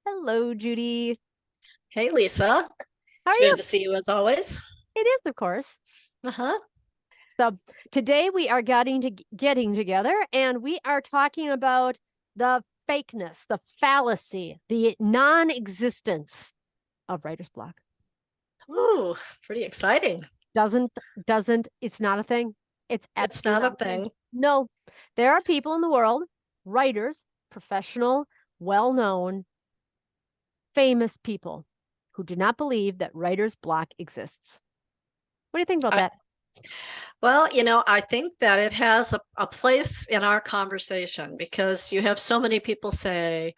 Hello, Judy. Hey, Lisa. How are It's you? good to see you as always. It is, of course. Uh-huh. So today we are getting together and we are talking about the fakeness, the fallacy, the non-existence of writer's block. Ooh, pretty exciting. Doesn't doesn't it's not a thing. It's It's absolutely not not a a thing. thing. No, there are people in the world, writers, professional, well-known, famous people who do not believe that writer's block exists. What do you think about I, that? I think that it has a place in our conversation because you have so many people say,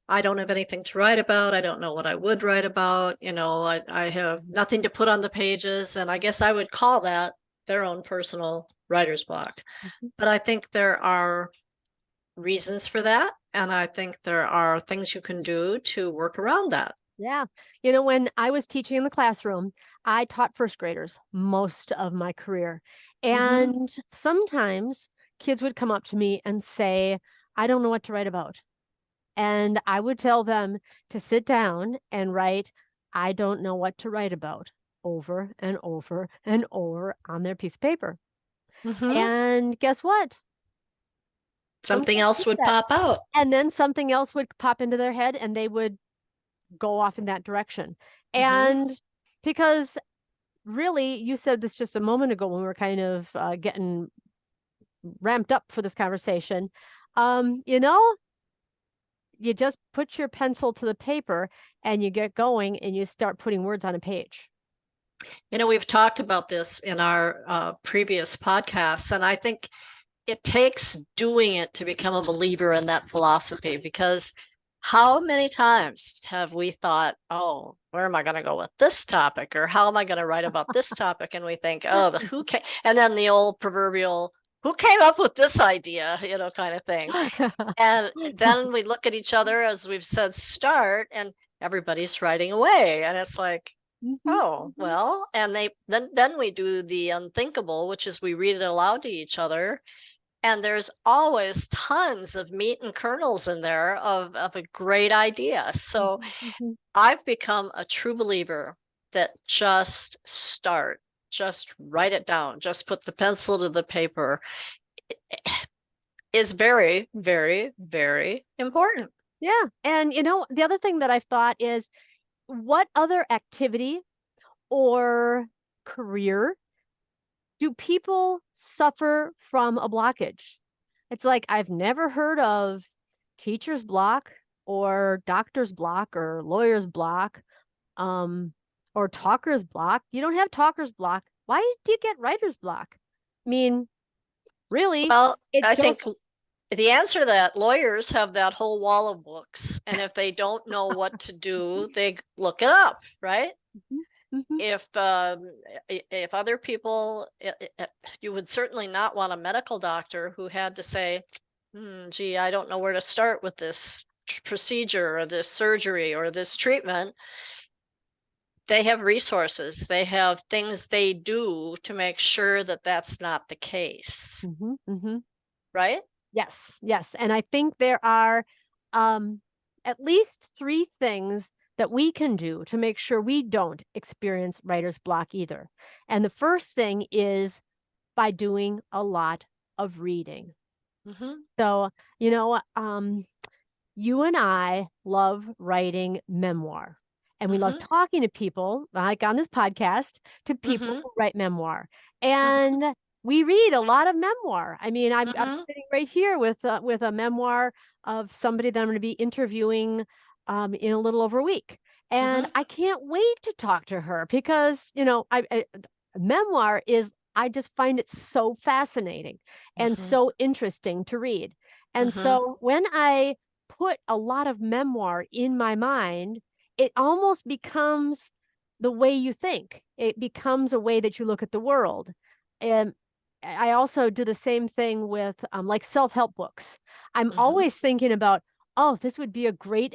I don't have anything to write about. I don't know what I would write about. I have nothing to put on the pages. And I guess I would call that their own personal writer's block. Mhm. But I think there are reasons for that. And I think there are things you can do to work around that. Yeah. When I was teaching in the classroom, I taught first graders most of my career. Mm-hmm. And sometimes kids would come up to me and say, I don't know what to write about. And I would tell them to sit down and write, I don't know what to write about over and over and over on their piece of paper. Mm-hmm. And guess what? Some Something kids else did would that. pop out. And then something else would pop into their head and they would go off in that direction. Mm-hmm. And because really, you said this just a moment ago when we were kind of getting ramped up for this conversation. Um, you know, you just put your pencil to the paper and you get going and you start putting words on a page. We've talked about this in our previous podcasts, and I think it takes doing it to become a believer in that philosophy because how many times have we thought, oh, where am I going to go with this topic? Or how am I going to write about this topic? And we think, oh, the who came, and then the old proverbial, who came up with this idea, kind of thing. And then we look at each other, as we've said, start, and everybody's writing away. And it's like, Mhm, oh, mhm. well, and then we do the unthinkable, which is we read it aloud to each other. And there's always tons of meat and kernels in there of a great idea. So Mhm, mhm. I've become a true believer that just start, just write it down, just put the pencil to the paper is very, very, very important. Yeah. And the other thing that I've thought is what other activity or career do people suffer from a blockage? It's like I've never heard of teacher's block or doctor's block or lawyer's block, um, or talker's block. You don't have talker's block. Why do you get writer's block? I mean, really, Well, it I think just the answer to that, lawyers have that whole wall of books. And if they don't know what to do, they look it up, right? Mhm, mhm. If if other people, you would certainly not want a medical doctor who had to say, gee, I don't know where to start with this procedure or this surgery or this treatment. They have resources, they have things they do to make sure that that's not the case, Mhm, mhm. right? Yes, yes. And I think there are um, at least three things that we can do to make sure we don't experience writer's block either. And the first thing is by doing a lot of reading. Mm-hmm. So, you know, you and I love writing memoir. And we love Mm-hmm. talking to people, like on this podcast, to people Mm-hmm. who write memoir. Mm-hmm. And we read a lot of memoir. I mean, I'm Mm-hmm. sitting right here with a memoir of somebody that I'm going to be interviewing in a little over a week. And Mm-hmm. I can't wait to talk to her because, memoir is, I just find it so fascinating and Mm-hmm. so interesting to read. And Mm-hmm. so when I put a lot of memoir in my mind, it almost becomes the way you think. It becomes a way that you look at the world. And I also do the same thing with like self-help books. I'm Mm-hmm. always thinking about, oh, this would be a great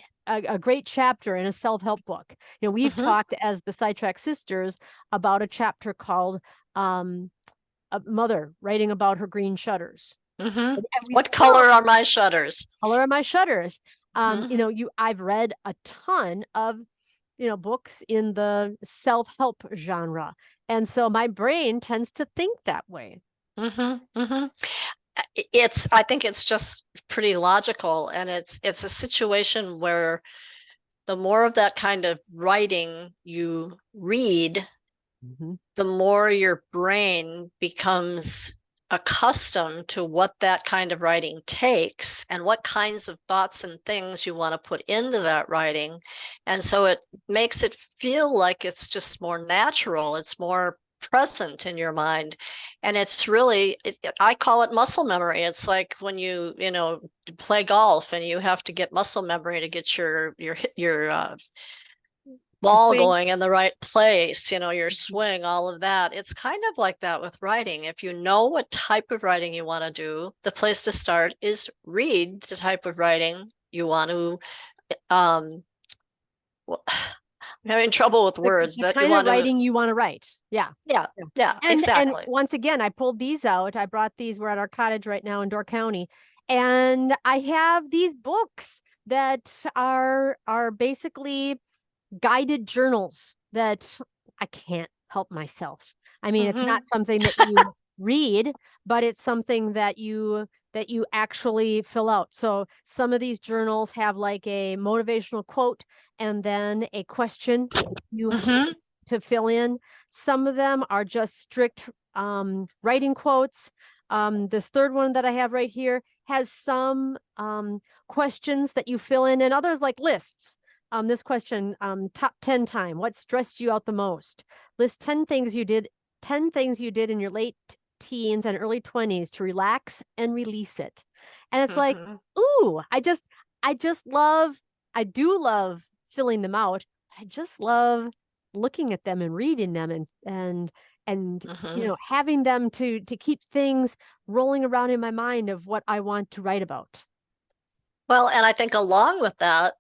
chapter in a self-help book. We've Mm-hmm. talked as the Sidetrack Sisters about a chapter called um, a mother writing about her green shutters. Mm-hmm. And we What still color are my shutters? color of my shutters. I've read a ton of, books in the self-help genre. And so my brain tends to think that way. I think it's just pretty logical, and it's a situation where the more of that kind of writing you read, the more your brain becomes accustomed to what that kind of writing takes and what kinds of thoughts and things you want to put into that writing. And so it makes it feel like it's just more natural. It's more present in your mind. And it's really, I call it muscle memory. It's like when you play golf and you have to get muscle memory to get your ball going in the right place, your swing, all of that. It's kind of like that with writing. If you know what type of writing you want to do, the place to start is read the type of writing you want to. I'm having trouble with words. The kind of writing you want to write. Yeah. Yeah. And Exactly. once again, I pulled these out. I brought these. We're at our cottage right now in Door County, and I have these books that are basically guided journals that I can't help myself. I mean, it's not something that you read, but it's something that you actually fill out. So some of these journals have like a motivational quote and then a question you have to fill in. Some of them are just strict writing quotes. This third one that I have right here has some questions that you fill in, and others like lists. This question, top 10 time, what stressed you out the most? List 10 things you did in your late teens and early 20s to relax and release it. And it's like, ooh, I do love filling them out. I just love looking at them and reading them and having them to keep things rolling around in my mind of what I want to write about. Well, and I think along with that,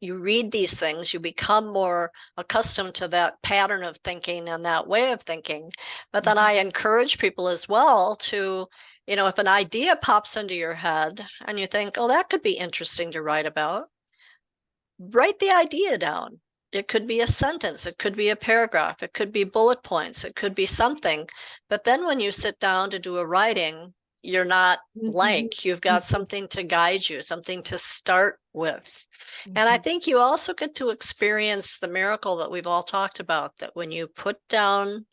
you read these things, you become more accustomed to that pattern of thinking and that way of thinking. But then I encourage people as well to, if an idea pops into your head and you think, oh, that could be interesting to write about, write the idea down. It could be a sentence, it could be a paragraph, it could be bullet points, it could be something. But then when you sit down to do a writing, you're not blank. You've got something to guide you, something to start with. And I think you also get to experience the miracle that we've all talked about, that when you put down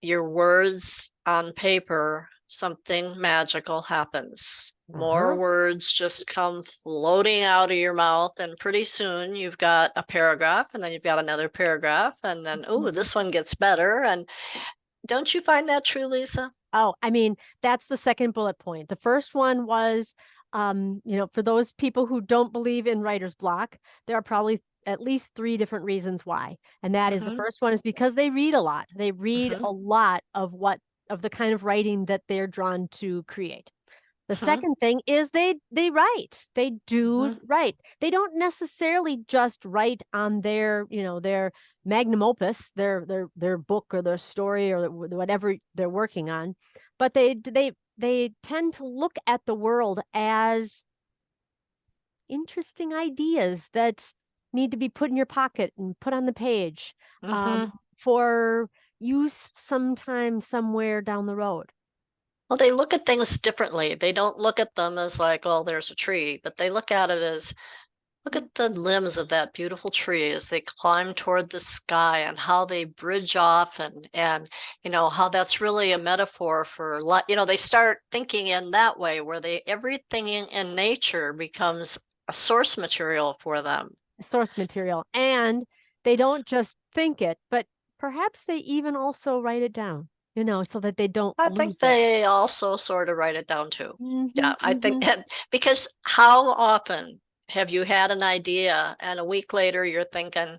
your words on paper, something magical happens. More words just come floating out of your mouth, and pretty soon you've got a paragraph, and then you've got another paragraph, and then, oh, this one gets better. And don't you find that true, Lisa? Oh, I mean, that's the second bullet point. The first one was, for those people who don't believe in writer's block, there are probably at least 3 different reasons why. And that is, the first one is because they read a lot. They read a lot of the kind of writing that they're drawn to create. The second thing is they write. They do write. They don't necessarily just write on their magnum opus, their book or their story or whatever they're working on, but they tend to look at the world as interesting ideas that need to be put in your pocket and put on the page for use sometime somewhere down the road. Well, they look at things differently. They don't look at them as like, oh, there's a tree, but they look at it as, look at the limbs of that beautiful tree as they climb toward the sky, and how they bridge off, and how that's really a metaphor for, they start thinking in that way, where everything in nature becomes a source material for them. Source material. And they don't just think it, but perhaps they even also write it down. So that they don't I lose think it. they also sort of write it down too. Yeah, I think that, because how often have you had an idea and a week later you're thinking,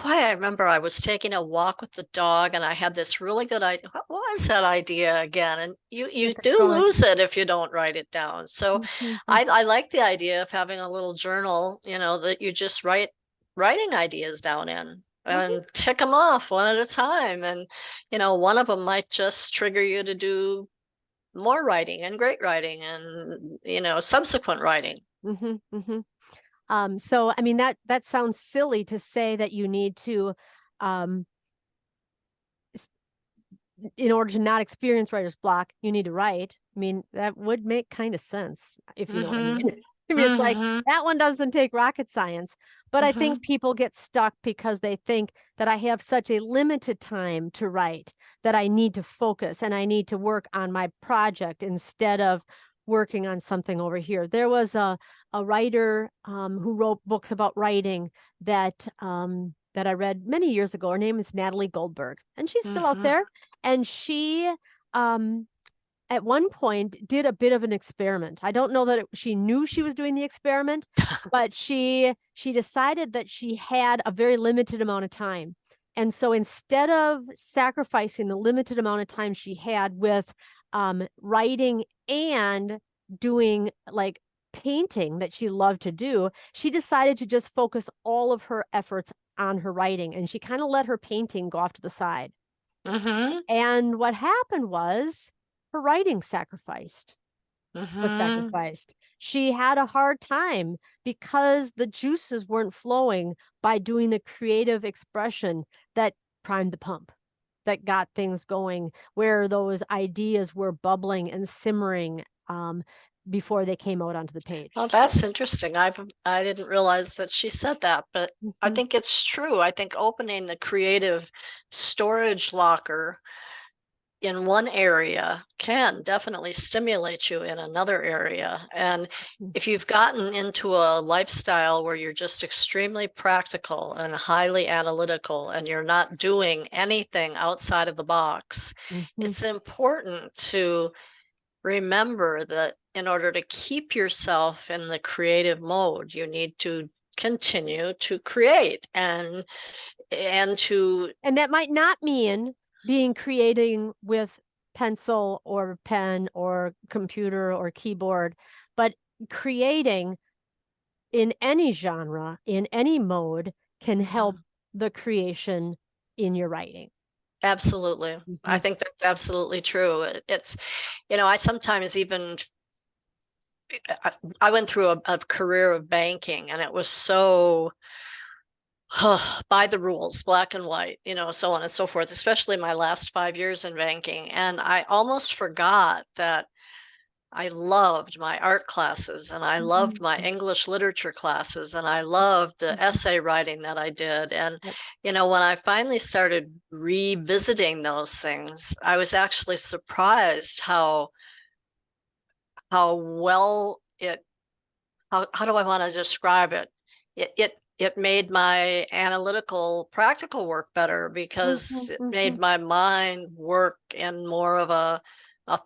boy, I remember I was taking a walk with the dog and I had this really good idea. What was that idea again? And you do lose it if you don't write it down. So I like the idea of having a little journal, that you just writing ideas down in. And tick them off one at a time. And, one of them might just trigger you to do more writing and great writing and, subsequent writing. So, I mean, that sounds silly to say that you need to, um, in order to not experience writer's block, you need to write. I mean, that would make kind of sense, if you know what I Mm-hmm. mean. I mean, it's like Mm-hmm. that one doesn't take rocket science, but I Mm-hmm. think people get stuck because they think that I have such a limited time to write that I need to focus and I need to work on my project instead of working on something over here. There was a writer who wrote books about writing that I read many years ago. Her name is Natalie Goldberg, and she's still out Mm-hmm. there. And she, um, at one point, did a bit of an experiment. I don't know that she knew she was doing the experiment, but she decided that she had a very limited amount of time. And so instead of sacrificing the limited amount of time she had with writing and doing like painting that she loved to do, she decided to just focus all of her efforts on her writing. And she kind of let her painting go off to the side. Mm-hmm. And what happened was her writing was Mm-hmm. sacrificed. She had a hard time because the juices weren't flowing by doing the creative expression that primed the pump, that got things going, where those ideas were bubbling and simmering before they came out onto the Well, page. that's interesting. I didn't realize that she said that, but I Mhm, think it's true. I think opening the creative storage locker in one area can definitely stimulate you in another area. And mhm, if you've gotten into a lifestyle where you're just extremely practical and highly analytical and you're not doing anything outside of the box, mhm. it's important to remember that in order to keep yourself in the creative mode, you need to continue to create and to And that might not mean being creating with pencil or pen or computer or keyboard, but creating in any genre, in any mode, can help Mhm. the creation in your writing. Absolutely. I Mhm, think that's absolutely true. It's, I sometimes even, I, I went through a career of banking and it was so by the rules, black and white, so on and so forth, especially my last 5 years in banking. And I almost forgot that I loved my art classes and I loved mhm, my English literature classes and I loved the mhm. essay writing that I did. And, Yep. when I finally started revisiting those things, I was actually surprised how well how do I want to describe it? It made my analytical practical work better because Mhm, it made mhm. my mind work in more of a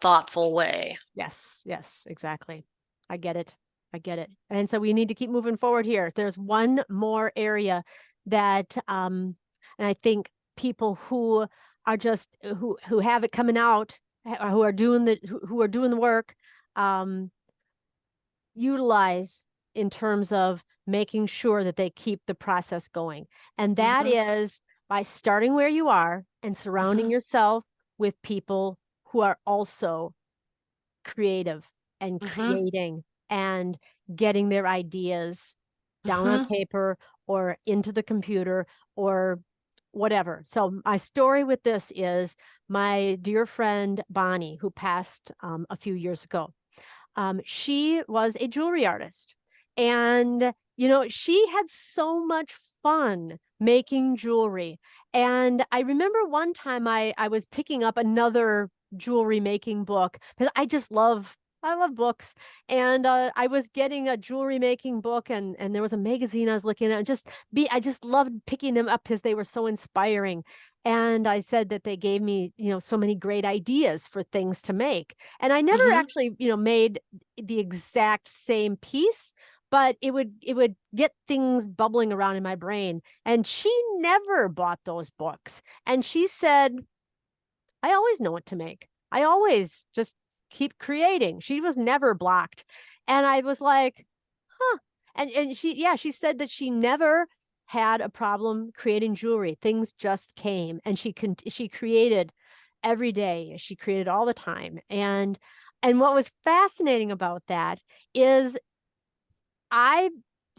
thoughtful way. Yes, yes, exactly. I get it. I get it. And so we need to keep moving forward here. There's one more area that and I think people who are just who have it coming out, who are doing who are doing the work, um utilize in terms of making sure that they keep the process going. And that Hmm. is by starting where you are and surrounding Hmm. yourself with people who are also creative and Hmm. creating and getting their ideas down on Hmm. paper or into the computer or whatever. So my story with this is my dear friend Bonnie, who passed a few years ago. She was a jewelry artist. And, she had so much fun making jewelry. And I remember one time I was picking up another jewelry making book because I love books. And I was getting a jewelry making book and there was a magazine I was looking at and I just loved picking them up because they were so inspiring. And I said that they gave me, so many great ideas for things to make. And I never Hmm. actually, made the exact same piece, but it would get things bubbling around in my brain. And she never bought those books. And she said, I always know what to make. I always just keep creating. She was never blocked. And I was like, huh. And she said that she never had a problem creating jewelry. Things just came and she created every day. She created all the time. And what was fascinating about that is I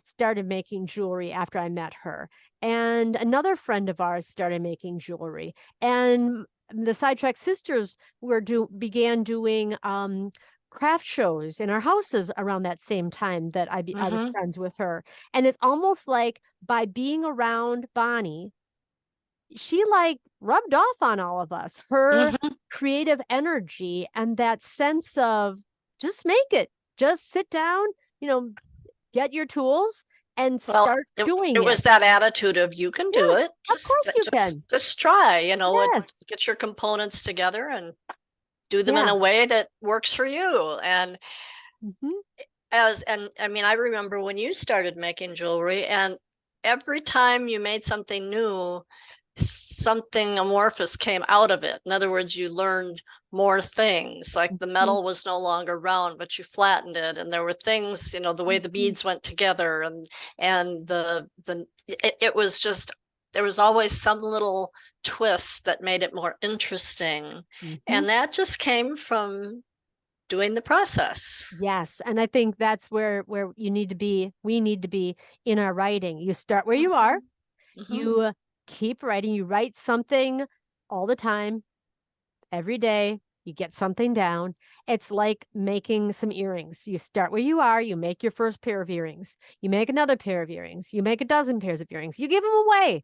started making jewelry after I met her, and another friend of ours started making jewelry, and the Sidetrack sisters began doing craft shows in our houses around that same time that I was friends with her. And it's almost like by being around Bonnie, she like rubbed off on all of us, her creative energy and that sense of just make it, just sit down, get your tools and start doing it. It was that attitude of you can do it. Of course you can. Just try, Yes. get your components together and do them in a way that works for you. And I remember when you started making jewelry, and every time you made something new, something amorphous came out of it. In other words, you learned more things, like the metal was no longer round, but you flattened it. And there were things, the way the beads went together, and it was just, there was always some little twist that made it more interesting. And that just came from doing the process. Yes. And I think that's where you need to be. We need to be in our writing. You start where you are. You keep writing. You write something all the time, every day. You get something down. It's like making some earrings. You start where you are. You make your first pair of earrings. You make another pair of earrings. You make a dozen pairs of earrings. You give them away.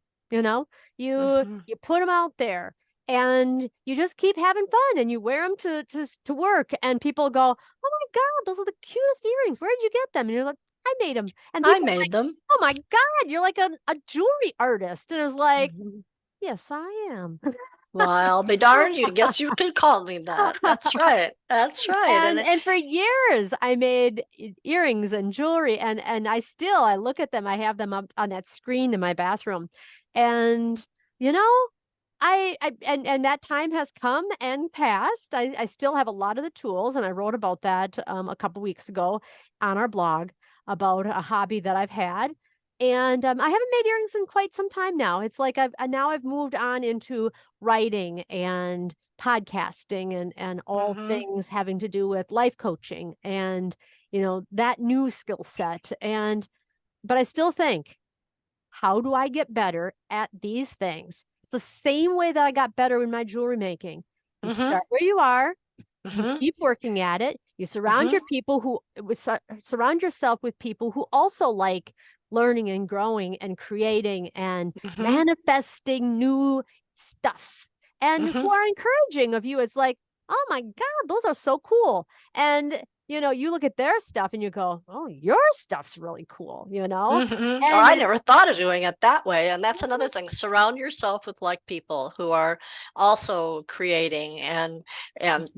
You put them out there, and you just keep having fun, and you wear them to work, and people go, "Oh my God, those are the cutest earrings. Where did you get them?" And you're like, "I made them." And I made them. "Oh my God, you're like a jewelry artist." And it was like, "Yes, I am." Well, I'll be darned. You guess you can call me that. That's right. That's right. And for years I made earrings and jewelry, and I look at them. I have them up on that screen in my bathroom, and and that time has come and passed. I still have a lot of the tools, and I wrote about that a couple weeks ago on our blog about a hobby that I've had. And I haven't made earrings in quite some time now. It's like I've moved on into writing and podcasting and all things having to do with life coaching and that new skill set. But I still think, how do I get better at these things? It's the same way that I got better in my jewelry making. You start where you are. You keep working at it. You surround surround yourself with people who also like learning and growing and creating and manifesting new stuff, and who are encouraging of you. It's like, "Oh my God, those are so cool." And you look at their stuff and you go, "Oh, your stuff's really cool," And I never thought of doing it that way. And that's another thing. Surround yourself with like people who are also creating and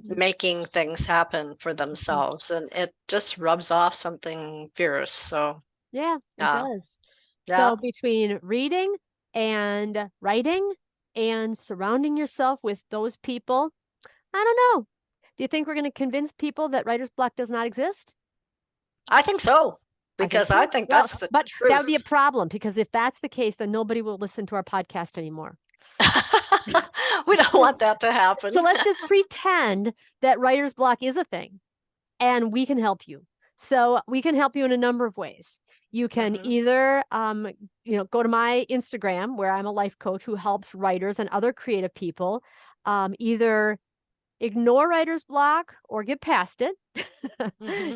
making things happen for themselves. And it just rubs off something fierce. So yeah, it does. Yeah. So between reading and writing and surrounding yourself with those people, I don't know. Do you think we're going to convince people that writer's block does not exist? I think so, because I think that's the truth. That would be a problem, because if that's the case, then nobody will listen to our podcast anymore. We don't want that to happen. So let's just pretend that writer's block is a thing, and we can help you. So we can help you in a number of ways. You can either, go to my Instagram, where I'm a life coach who helps writers and other creative people either ignore writer's block or get past it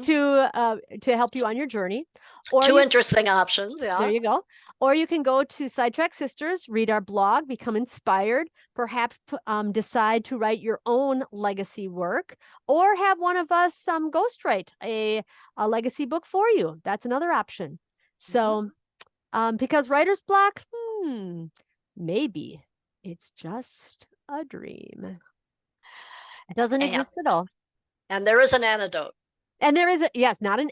to help you on your journey. Or Two interesting options. Yeah. There you go. Or you can go to Sidetrack Sisters, read our blog, become inspired, perhaps decide to write your own legacy work, or have one of us ghostwrite a legacy book for you. That's another option. So because writer's block, maybe it's just a dream. It doesn't exist at all. And there is an antidote. And there is not an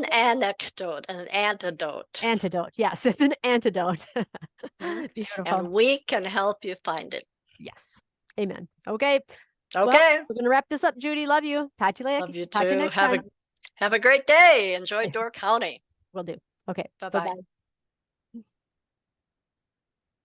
anecdote, an antidote. Antidote. Yes, it's an antidote. Beautiful. And we can help you find it. Yes. Amen. Okay. Okay. Well, we're going to wrap this up, Judy. Love you. Talk to you later. Love you too. Talk to you next time. Have a great day. Enjoy Door County. Will do. Okay. Bye-bye. Bye-bye.